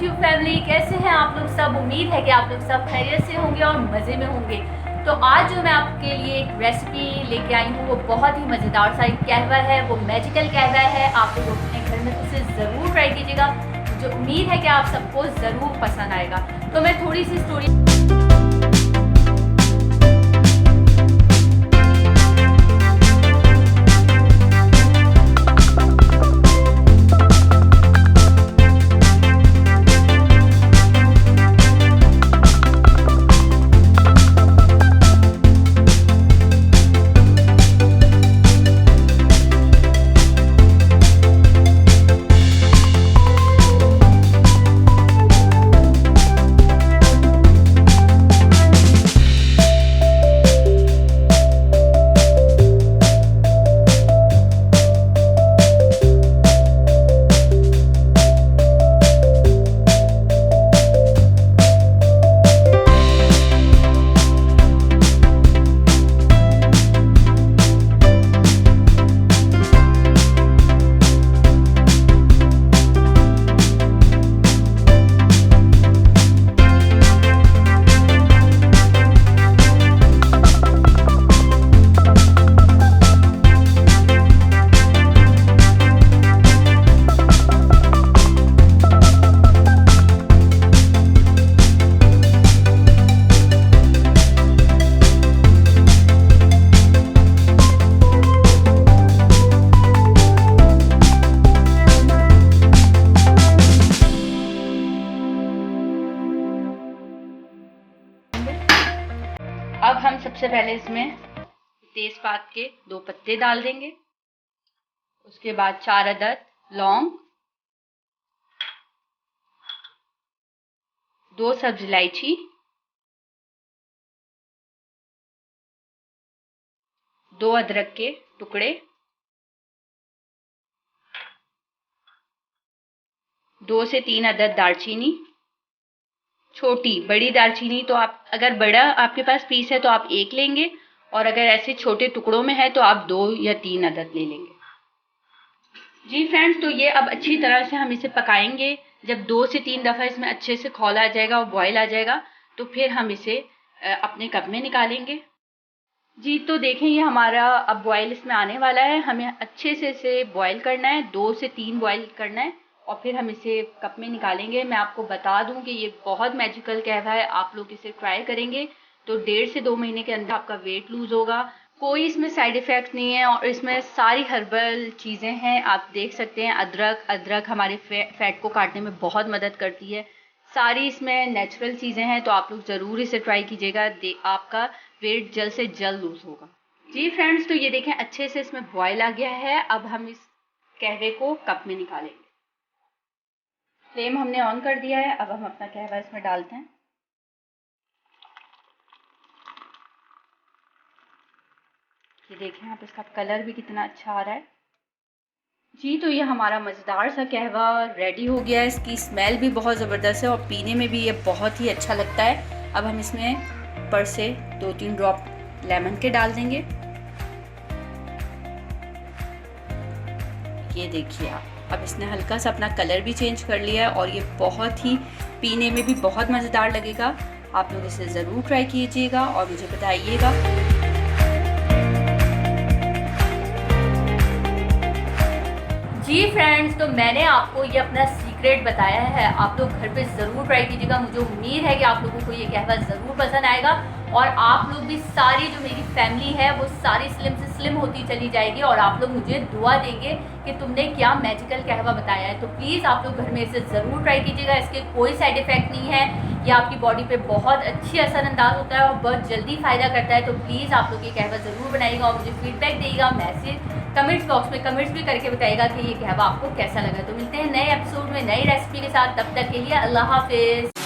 YouTube family, कैसे हैं आप लोग सब। उम्मीद है कि आप लोग सब खैरियत से होंगे और मज़े में होंगे। तो आज जो मैं आपके लिए एक रेसिपी लेके आई हूँ वो बहुत ही मज़ेदार सा एक कहवा है, वो मैजिकल कहवा है। आप लोग अपने घर में उसे ज़रूर ट्राई कीजिएगा। मुझे उम्मीद है कि आप सबको ज़रूर पसंद आएगा। तो मैं थोड़ी सी स्टोरी अब हम सबसे पहले इसमें तेजपात के 2 पत्ते डाल देंगे। उसके बाद 4 अदद लौंग, 2 सब्ज इलायची, 2 अदरक के टुकड़े, 2 से 3 अदद दालचीनी, छोटी बड़ी दालचीनी तो आप अगर बड़ा आपके पास पीस है तो आप 1 लेंगे, और अगर ऐसे छोटे टुकड़ों में है तो आप 2 या 3 अदद ले लेंगे। जी फ्रेंड्स, तो ये अब अच्छी तरह से हम इसे पकाएंगे। जब 2 से 3 दफ़ा इसमें अच्छे से खौल आ जाएगा और बॉयल आ जाएगा तो फिर हम इसे अपने कप में निकालेंगे। जी तो देखें, ये हमारा अब बॉयल इसमें आने वाला है। हमें अच्छे से इसे बॉयल करना है, 2 से 3 बॉयल करना है और फिर हम इसे कप में निकालेंगे। मैं आपको बता दूं कि ये बहुत मैजिकल कहवा है। आप लोग इसे ट्राई करेंगे तो 1.5 से 2 महीने के अंदर आपका वेट लूज़ होगा। कोई इसमें साइड इफ़ेक्ट नहीं है और इसमें सारी हर्बल चीज़ें हैं। आप देख सकते हैं अदरक हमारे फैट को काटने में बहुत मदद करती है। सारी इसमें नेचुरल चीज़ें हैं, तो आप लोग ज़रूर इसे ट्राई कीजिएगा। आपका वेट जल्द से जल्द लूज़ होगा। जी फ्रेंड्स, तो ये देखें अच्छे से इसमें बॉयल आ गया है। अब हम इस कहवे को कप में निकालेंगे। फ्लेम हमने ऑन कर दिया है। अब हम अपना कहवा इसमें डालते हैं। ये देखें आप, इसका कलर भी कितना अच्छा आ रहा है। जी तो ये हमारा मज़ेदार सा कहवा रेडी हो गया है। इसकी स्मेल भी बहुत ज़बरदस्त है और पीने में भी ये बहुत ही अच्छा लगता है। अब हम इसमें ऊपर से 2-3 ड्रॉप लेमन के डाल देंगे। ये देखिए आप, अब इसने हल्का सा अपना कलर भी चेंज कर लिया है और ये बहुत ही पीने में भी बहुत मज़ेदार लगेगा। आप लोग इसे ज़रूर ट्राई कीजिएगा और मुझे बताइएगा। जी फ्रेंड्स, तो मैंने आपको ये अपना सीक्रेट बताया है। आप लोग घर पे ज़रूर ट्राई कीजिएगा। मुझे उम्मीद है कि आप लोगों को ये कहवा ज़रूर पसंद आएगा और आप लोग भी, सारी जो मेरी फैमिली है वो सारी स्लिम से स्लिम होती चली जाएगी और आप लोग मुझे दुआ देंगे कि तुमने क्या मैजिकल कहवा बताया है। तो प्लीज़ आप लोग घर में इसे ज़रूर ट्राई कीजिएगा। इसके कोई साइड इफ़ेक्ट नहीं है। ये आपकी बॉडी पे बहुत अच्छी असरअंदाज होता है और बहुत जल्दी फ़ायदा करता है। तो प्लीज़ आप लोग ये कहवा ज़रूर बनाइएगा और मुझे फीडबैक देगा। मैसेज कमेंट्स बॉक्स में कमेंट्स भी करके बताइएगा कि ये कहवा आपको कैसा लगा। तो मिलते हैं नए एपिसोड में नई रेसिपी के साथ। तब तक के लिए अल्लाह हाफिज़।